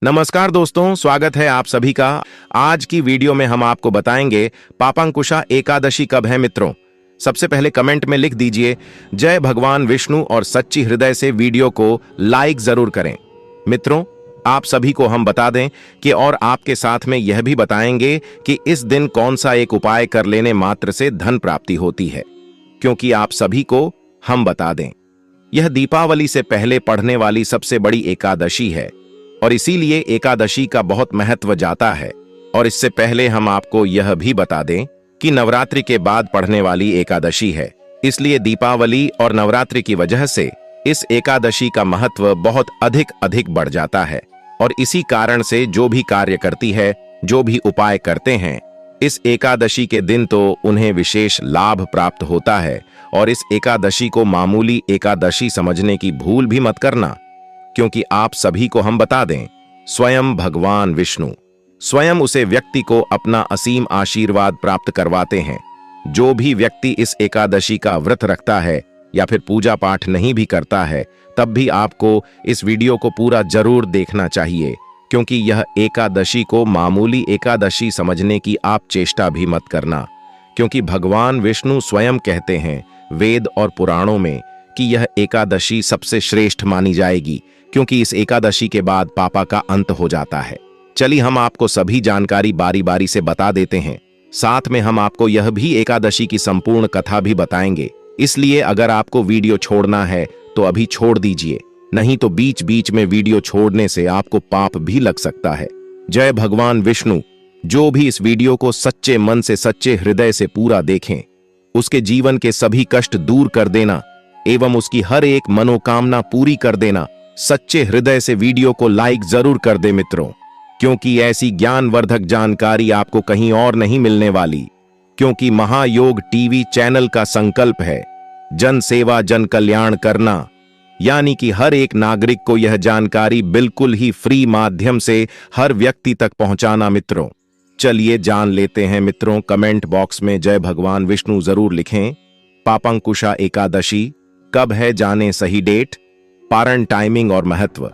नमस्कार दोस्तों, स्वागत है आप सभी का। आज की वीडियो में हम आपको बताएंगे पापांकुशा एकादशी कब है मित्रों। सबसे पहले कमेंट में लिख दीजिए जय भगवान विष्णु और सच्ची हृदय से वीडियो को लाइक जरूर करें। मित्रों, आप सभी को हम बता दें कि और आपके साथ में यह भी बताएंगे कि इस दिन कौन सा एक उपाय कर लेने मात्र से धन प्राप्ति होती है, क्योंकि आप सभी को हम बता दें यह दीपावली से पहले पढ़ने वाली सबसे बड़ी एकादशी है और इसीलिए एकादशी का बहुत महत्व जाता है। और इससे पहले हम आपको यह भी बता दें कि नवरात्रि के बाद पढ़ने वाली एकादशी है, इसलिए दीपावली और नवरात्रि की वजह से इस एकादशी का महत्व बहुत अधिक बढ़ जाता है। और इसी कारण से जो भी कार्य करती है, जो भी उपाय करते हैं, इस एकादशी के दिन तो उन्हें विशेष लाभ प्राप्त होता है। और इस एकादशी को मामूली एकादशी समझने की भूल भी मत करना, क्योंकि आप सभी को हम बता दें स्वयं भगवान विष्णु स्वयं उसे व्यक्ति को अपना असीम आशीर्वाद प्राप्त करवाते हैं। जो भी व्यक्ति इस एकादशी का व्रत रखता है या फिर पूजा पाठ नहीं भी करता है, तब भी आपको इस वीडियो को पूरा जरूर देखना चाहिए, क्योंकि यह एकादशी को मामूली एकादशी समझने की आप चेष्टा भी मत करना। क्योंकि भगवान विष्णु स्वयं कहते हैं वेद और पुराणों में कि यह एकादशी सबसे श्रेष्ठ मानी जाएगी, क्योंकि इस एकादशी के बाद पापा का अंत हो जाता है। चलिए हम आपको सभी जानकारी बारी बारी से बता देते हैं। साथ में हम आपको यह भी एकादशी की संपूर्ण कथा भी बताएंगे। इसलिए अगर आपको वीडियो छोड़ना है तो अभी छोड़ दीजिए, नहीं तो बीच बीच में वीडियो छोड़ने से आपको पाप भी लग सकता है। जय भगवान विष्णु। जो भी इस वीडियो को सच्चे मन से, सच्चे हृदय से पूरा देखें, उसके जीवन के सभी कष्ट दूर कर देना एवं उसकी हर एक मनोकामना पूरी कर देना। सच्चे हृदय से वीडियो को लाइक जरूर कर दे मित्रों, क्योंकि ऐसी ज्ञानवर्धक जानकारी आपको कहीं और नहीं मिलने वाली। क्योंकि महायोग टीवी चैनल का संकल्प है जन सेवा जन कल्याण करना, यानी कि हर एक नागरिक को यह जानकारी बिल्कुल ही फ्री माध्यम से हर व्यक्ति तक पहुंचाना। मित्रों, चलिए जान लेते हैं। मित्रों, कमेंट बॉक्स में जय भगवान विष्णु जरूर लिखें। पापांकुशा एकादशी कब है, जाने सही डेट, पारण, टाइमिंग और महत्व।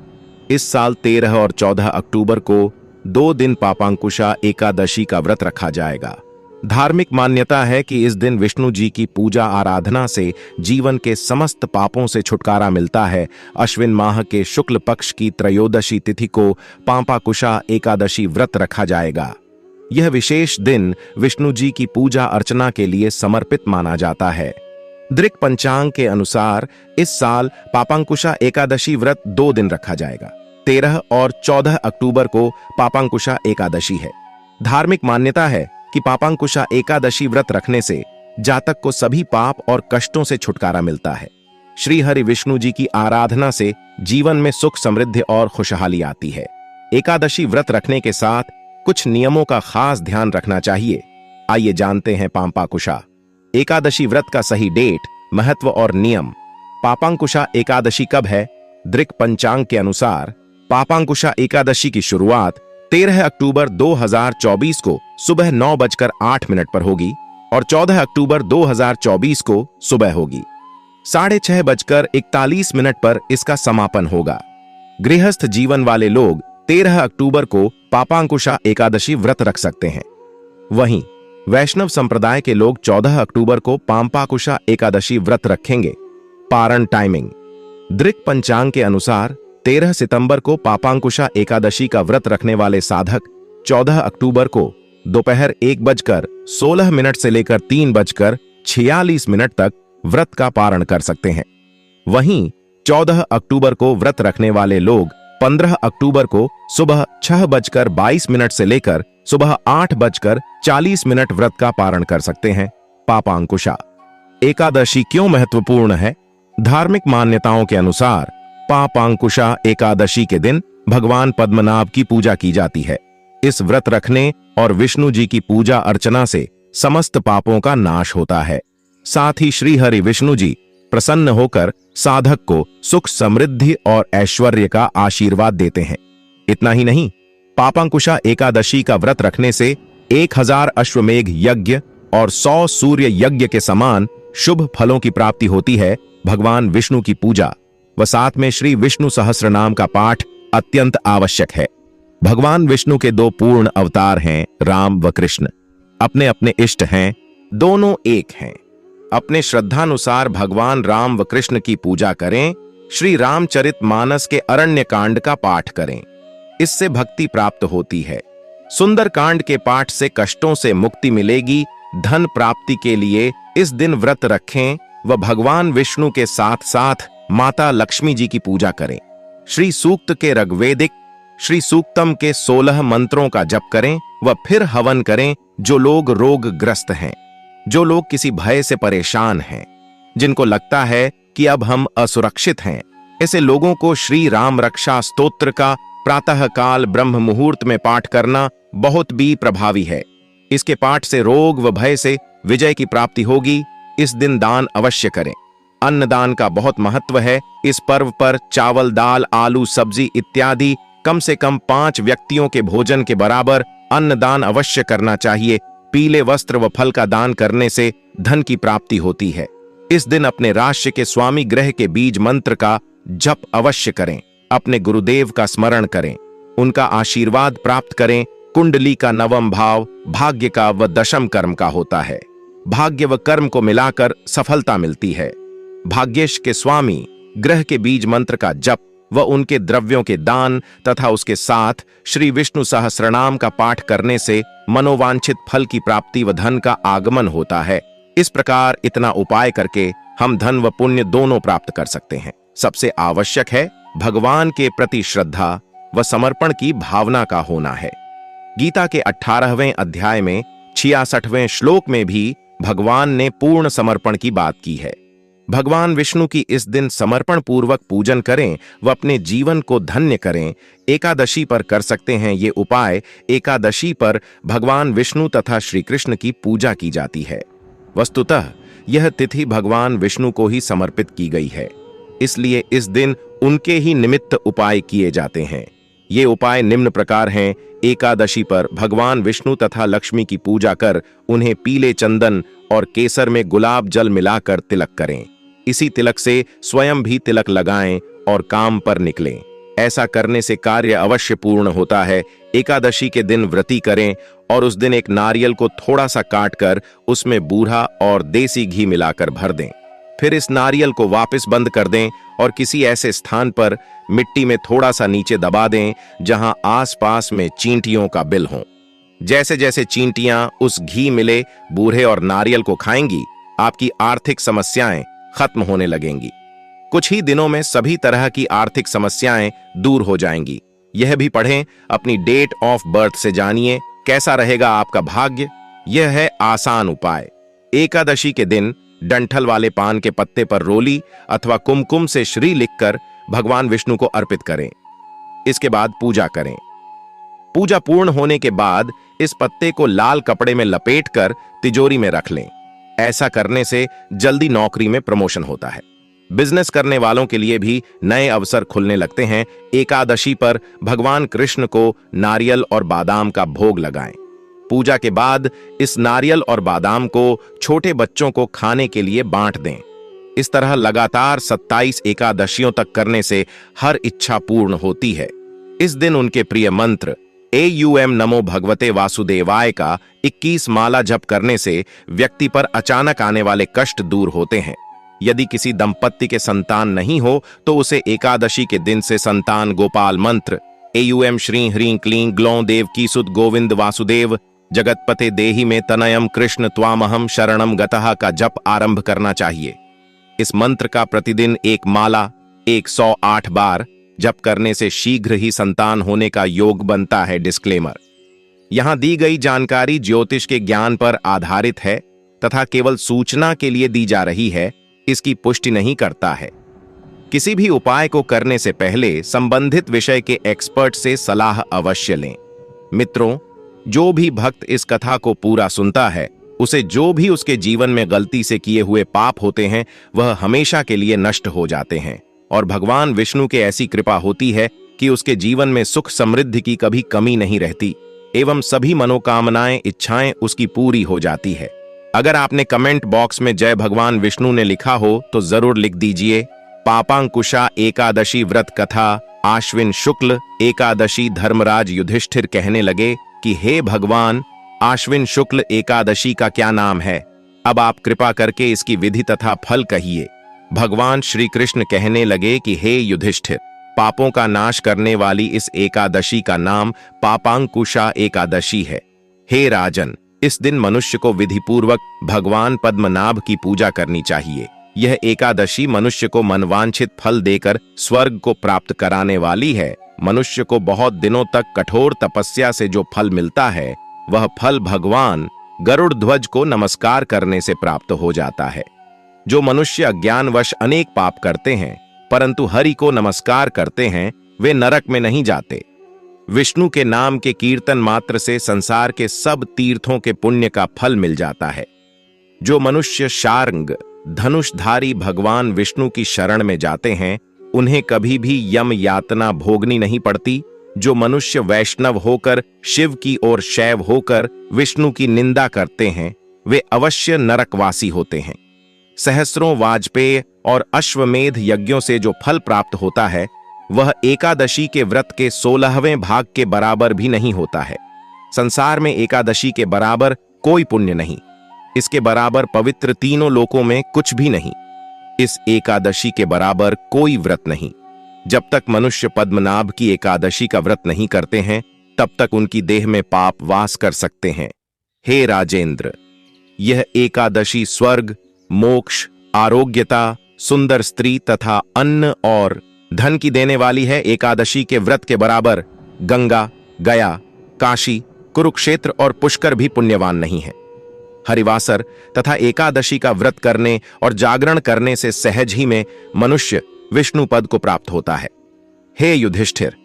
इस साल 13 और 14 अक्टूबर को 2 दिन पापांकुशा एकादशी का व्रत रखा जाएगा। धार्मिक मान्यता है कि इस दिन विष्णु जी की पूजा आराधना से जीवन के समस्त पापों से छुटकारा मिलता है। अश्विन माह के शुक्ल पक्ष की त्रयोदशी तिथि को पापांकुशा एकादशी व्रत रखा जाएगा। यह विशेष दिन विष्णु जी की पूजा अर्चना के लिए समर्पित माना जाता है। दृक पंचांग के अनुसार इस साल पापांकुशा एकादशी व्रत 2 दिन रखा जाएगा। 13 और 14 अक्टूबर को पापांकुशा एकादशी है। धार्मिक मान्यता है कि पापांकुशा एकादशी व्रत रखने से जातक को सभी पाप और कष्टों से छुटकारा मिलता है। श्री हरि विष्णु जी की आराधना से जीवन में सुख, समृद्धि और खुशहाली आती है। एकादशी व्रत रखने के साथ कुछ नियमों का खास ध्यान रखना चाहिए। आइए जानते हैं पापांकुशा एकादशी व्रत का सही डेट, महत्व और नियम। पापांकुशा एकादशी कब है? दृक पंचांग के अनुसार पापांकुशा एकादशी की शुरुआत 13 अक्टूबर 2024 को सुबह 9:08 पर होगी और 14 अक्टूबर 2024 को सुबह होगी 6:41 पर इसका समापन होगा। गृहस्थ जीवन वाले लोग 13 अक्टूबर को पापांकुशा एकादशी व्रत रख सकते हैं। वहीं वैष्णव संप्रदाय के लोग 14 अक्टूबर को पापांकुशा एकादशी व्रत रखेंगे। पारण, टाइमिंग। दृक पंचांग के अनुसार 13 सितंबर को पापांकुशा एकादशी का व्रत रखने वाले साधक 14 अक्टूबर को दोपहर 1:16 से लेकर 3:46 तक व्रत का पारण कर सकते हैं। वहीं 14 अक्टूबर को व्रत रखने वाले लोग 15 अक्टूबर को सुबह 6:22 से लेकर सुबह 8:40 व्रत का पारण कर सकते हैं। पापांकुशा एकादशी क्यों महत्वपूर्ण है? धार्मिक मान्यताओं के अनुसार पापांकुशा एकादशी के दिन भगवान पद्मनाभ की पूजा की जाती है। इस व्रत रखने और विष्णु जी की पूजा अर्चना से समस्त पापों का नाश होता है। साथ ही श्री हरि विष्णु जी प्रसन्न होकर साधक को सुख, समृद्धि और ऐश्वर्य का आशीर्वाद देते हैं। इतना ही नहीं, पापांकुशा एकादशी का व्रत रखने से 1000 अश्वमेघ यज्ञ और 100 सूर्य यज्ञ के समान शुभ फलों की प्राप्ति होती है। भगवान विष्णु की पूजा व साथ में श्री विष्णु सहस्रनाम का पाठ अत्यंत आवश्यक है। भगवान विष्णु के दो पूर्ण अवतार हैं, राम व कृष्ण। अपने अपने इष्ट हैं, दोनों एक हैं। अपने श्रद्धानुसार भगवान राम व कृष्ण की पूजा करें। श्री रामचरितमानस के अरण्य कांड का पाठ करें, इससे भक्ति प्राप्त होती है। सुंदर कांड के पाठ से कष्टों से मुक्ति मिलेगी। धन प्राप्ति के लिए इस दिन व्रत रखें व भगवान विष्णु के साथ साथ माता लक्ष्मी जी की पूजा करें। श्री सूक्त के ऋग्वेदिक श्री सूक्तम के 16 मंत्रों का जप करें व फिर हवन करें। जो लोग रोगग्रस्त हैं, जो लोग किसी भय से परेशान हैं, जिनको लगता है कि अब हम असुरक्षित हैं, ऐसे लोगों को श्री राम रक्षा स्तोत्र का प्रातः काल ब्रह्म मुहूर्त में पाठ करना बहुत भी प्रभावी है। इसके पाठ से रोग व भय से विजय की प्राप्ति होगी। इस दिन दान अवश्य करें। अन्नदान का बहुत महत्व है। इस पर्व पर चावल, दाल, आलू, सब्जी इत्यादि कम से कम 5 व्यक्तियों के भोजन के बराबर अन्नदान अवश्य करना चाहिए। पीले वस्त्र व फल का दान करने से धन की प्राप्ति होती है। इस दिन अपने राशि के स्वामी ग्रह के बीज मंत्र का जप अवश्य करें। अपने गुरुदेव का स्मरण करें, उनका आशीर्वाद प्राप्त करें। कुंडली का 9वां भाव भाग्य का व दशम कर्म का होता है। भाग्य व कर्म को मिलाकर सफलता मिलती है। भाग्येश के स्वामी ग्रह के बीज मंत्र का जप व उनके द्रव्यों के दान तथा उसके साथ श्री विष्णु सहस्रनाम का पाठ करने से मनोवांछित फल की प्राप्ति व धन का आगमन होता है। इस प्रकार इतना उपाय करके हम धन व पुण्य दोनों प्राप्त कर सकते हैं। सबसे आवश्यक है भगवान के प्रति श्रद्धा व समर्पण की भावना का होना है। गीता के 18वें अध्याय में 66वें श्लोक में भी भगवान ने पूर्ण समर्पण की बात की है। भगवान विष्णु की इस दिन समर्पण पूर्वक पूजन करें व अपने जीवन को धन्य करें। एकादशी पर कर सकते हैं ये उपाय। एकादशी पर भगवान विष्णु तथा श्री कृष्ण की पूजा की जाती है। वस्तुतः यह तिथि भगवान विष्णु को ही समर्पित की गई है, इसलिए इस दिन उनके ही निमित्त उपाय किए जाते हैं। ये उपाय निम्न प्रकार हैं। एकादशी पर भगवान विष्णु तथा लक्ष्मी की पूजा कर उन्हें पीले चंदन और केसर में गुलाब जल मिलाकर तिलक करें। इसी तिलक से स्वयं भी तिलक लगाएं और काम पर निकलें। ऐसा करने से कार्य अवश्य पूर्ण होता है। एकादशी के दिन व्रती करें और उस दिन एक नारियल को थोड़ा सा काटकर उसमें बूढ़ा और देसी घी मिलाकर भर दें। फिर इस नारियल को वापस बंद कर दें और किसी ऐसे स्थान पर मिट्टी में थोड़ा सा नीचे दबा दें जहां आसपास में चींटियों का बिल हो। जैसे जैसे चींटियां उस घी मिले बूढ़े और नारियल को खाएंगी, आपकी आर्थिक समस्याएं खत्म होने लगेंगी। कुछ ही दिनों में सभी तरह की आर्थिक समस्याएं दूर हो जाएंगी। यह भी पढ़ें, अपनी डेट ऑफ बर्थ से जानिए कैसा रहेगा आपका भाग्य। यह है आसान उपाय। एकादशी के दिन डंठल वाले पान के पत्ते पर रोली अथवा कुमकुम से श्री लिखकर भगवान विष्णु को अर्पित करें। इसके बाद पूजा करें। पूजा पूर्ण होने के बाद इस पत्ते को लाल कपड़े में लपेटकर तिजोरी में रख लें। ऐसा करने से जल्दी नौकरी में प्रमोशन होता है। बिजनेस करने वालों के लिए भी नए अवसर खुलने लगते हैं। एकादशी पर भगवान कृष्ण को नारियल और बादाम का भोग लगाएं। पूजा के बाद इस नारियल और बादाम को छोटे बच्चों को खाने के लिए बांट दें। इस तरह लगातार 27 एकादशियों तक करने से हर इच्छा पूर्ण होती है। इस दिन उनके प्रिय मंत्र AUM नमो भगवते वासुदेवाय का 21 माला जप करने से व्यक्ति पर अचानक आने वाले कष्ट दूर होते हैं। यदि किसी दंपत्ति के संतान नहीं हो तो उसे एकादशी के दिन से संतान गोपाल मंत्र AUM श्री ह्रीं क्लीं ग्लौं देवकी सुत गोविंद वासुदेव जगतपते देहि में तनयम कृष्ण त्वामहम शरणम गतः का जप आरंभ करना चाहिए। इस मंत्र का प्रतिदिन एक माला 108 बार जप करने से शीघ्र ही संतान होने का योग बनता है। डिस्क्लेमर: यहां दी गई जानकारी ज्योतिष के ज्ञान पर आधारित है तथा केवल सूचना के लिए दी जा रही है, इसकी पुष्टि नहीं करता है। किसी भी उपाय को करने से पहले संबंधित विषय के एक्सपर्ट से सलाह अवश्य लें। मित्रों, जो भी भक्त इस कथा को पूरा सुनता है, उसे जो भी उसके जीवन में गलती से किए हुए पाप होते हैं वह हमेशा के लिए नष्ट हो जाते हैं और भगवान विष्णु के ऐसी कृपा होती है कि उसके जीवन में सुख समृद्धि की कभी कमी नहीं रहती एवं सभी मनोकामनाएं इच्छाएं उसकी पूरी हो जाती है। अगर आपने कमेंट बॉक्स में जय भगवान विष्णु ने लिखा हो तो जरूर लिख दीजिए। पापांकुशा एकादशी व्रत कथा। आश्विन शुक्ल एकादशी धर्मराज युधिष्ठिर कहने लगे कि हे भगवान, आश्विन शुक्ल एकादशी का क्या नाम है? अब आप कृपा करके इसकी विधि तथा फल कहिए। भगवान श्री कृष्ण कहने लगे कि हे युधिष्ठिर, पापों का नाश करने वाली इस एकादशी का नाम पापांकुशा एकादशी है। हे राजन, इस दिन मनुष्य को विधिपूर्वक भगवान पद्मनाभ की पूजा करनी चाहिए। यह एकादशी मनुष्य को मनवांछित फल देकर स्वर्ग को प्राप्त कराने वाली है। मनुष्य को बहुत दिनों तक कठोर तपस्या से जो फल मिलता है, वह फल भगवान गरुड़ ध्वज को नमस्कार करने से प्राप्त हो जाता है। जो मनुष्य अज्ञानवश अनेक पाप करते हैं परंतु हरि को नमस्कार करते हैं, वे नरक में नहीं जाते। विष्णु के नाम के कीर्तन मात्र से संसार के सब तीर्थों के पुण्य का फल मिल जाता है। जो मनुष्य शार्ंग धनुषधारी भगवान विष्णु की शरण में जाते हैं, उन्हें कभी भी यम यातना भोगनी नहीं पड़ती। जो मनुष्य वैष्णव होकर शिव की ओर शैव होकर विष्णु की निंदा करते हैं, वे अवश्य नरकवासी होते हैं। सहस्रों वाजपेय और अश्वमेध यज्ञों से जो फल प्राप्त होता है, वह एकादशी के व्रत के 16वें भाग के बराबर भी नहीं होता है। संसार में एकादशी के बराबर कोई पुण्य नहीं, इसके बराबर पवित्र तीनों लोकों में कुछ भी नहीं। इस एकादशी के बराबर कोई व्रत नहीं। जब तक मनुष्य पद्मनाभ की एकादशी का व्रत नहीं करते हैं, तब तक उनकी देह में पाप वास कर सकते हैं। हे राजेंद्र, यह एकादशी स्वर्ग, मोक्ष, आरोग्यता, सुंदर स्त्री तथा अन्न और धन की देने वाली है। एकादशी के व्रत के बराबर गंगा, गया, काशी, कुरुक्षेत्र और पुष्कर भी पुण्यवान नहीं है। हरिवासर तथा एकादशी का व्रत करने और जागरण करने से सहज ही में मनुष्य विष्णु पद को प्राप्त होता है। हे युधिष्ठिर,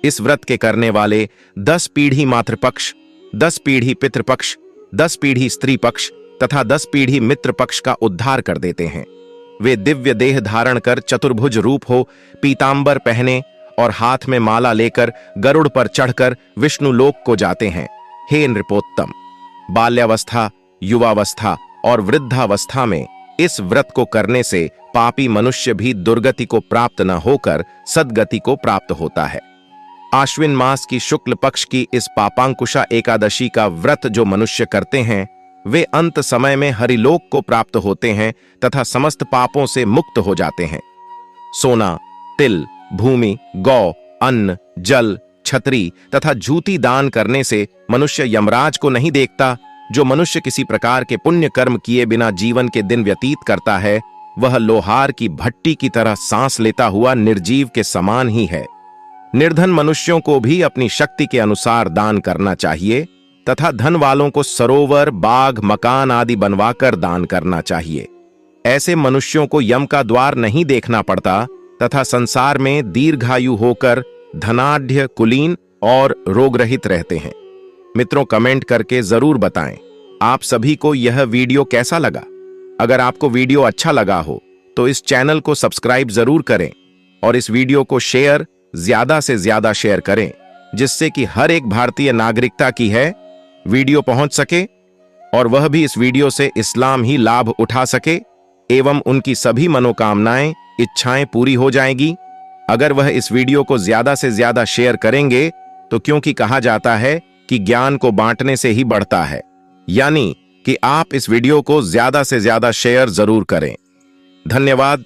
इस व्रत के करने वाले 10 पीढ़ी मातृपक्ष, 10 पीढ़ी पितृपक्ष, 10 पीढ़ी स्त्री पक्ष तथा 10 पीढ़ी मित्र पक्ष का उद्धार कर देते हैं। वे दिव्य देह धारण कर चतुर्भुज रूप हो, पीतांबर पहने और हाथ में माला लेकर गरुड़ पर चढ़कर विष्णु लोक को जाते हैं। हे नृपोत्तम, बाल्यावस्था, युवावस्था और वृद्धावस्था में इस व्रत को करने से पापी मनुष्य भी दुर्गति को प्राप्त न होकर सद्गति को प्राप्त होता है। आश्विन मास की शुक्ल पक्ष की इस पापांकुशा एकादशी का व्रत जो मनुष्य करते हैं, वे अंत समय में हरिलोक को प्राप्त होते हैं तथा समस्त पापों से मुक्त हो जाते हैं। सोना, तिल, भूमि, गौ, अन्न, जल, छतरी तथा जूती दान करने से मनुष्य यमराज को नहीं देखता। जो मनुष्य किसी प्रकार के पुण्य कर्म किए बिना जीवन के दिन व्यतीत करता है, वह लोहार की भट्टी की तरह सांस लेता हुआ निर्जीव के समान ही है। निर्धन मनुष्यों को भी अपनी शक्ति के अनुसार दान करना चाहिए तथा धन वालों को सरोवर, बाग, मकान आदि बनवाकर दान करना चाहिए। ऐसे मनुष्यों को यम का द्वार नहीं देखना पड़ता तथा संसार में दीर्घायु होकर धनाढ्य, कुलीन और रोगरहित रहते हैं। मित्रों, कमेंट करके जरूर बताएं आप सभी को यह वीडियो कैसा लगा। अगर आपको वीडियो अच्छा लगा हो तो इस चैनल को सब्सक्राइब जरूर करें और इस वीडियो को ज्यादा से ज्यादा शेयर करें, जिससे कि हर एक भारतीय नागरिकता की है वीडियो पहुंच सके और वह भी इस वीडियो से इस्लाम ही लाभ उठा सके एवं उनकी सभी मनोकामनाएं, इच्छाएं पूरी हो जाएंगी अगर वह इस वीडियो को ज्यादा से ज्यादा शेयर करेंगे। तो क्योंकि कहा जाता है कि ज्ञान को बांटने से ही बढ़ता है, यानी कि आप इस वीडियो को ज्यादा से ज्यादा शेयर जरूर करें। धन्यवाद।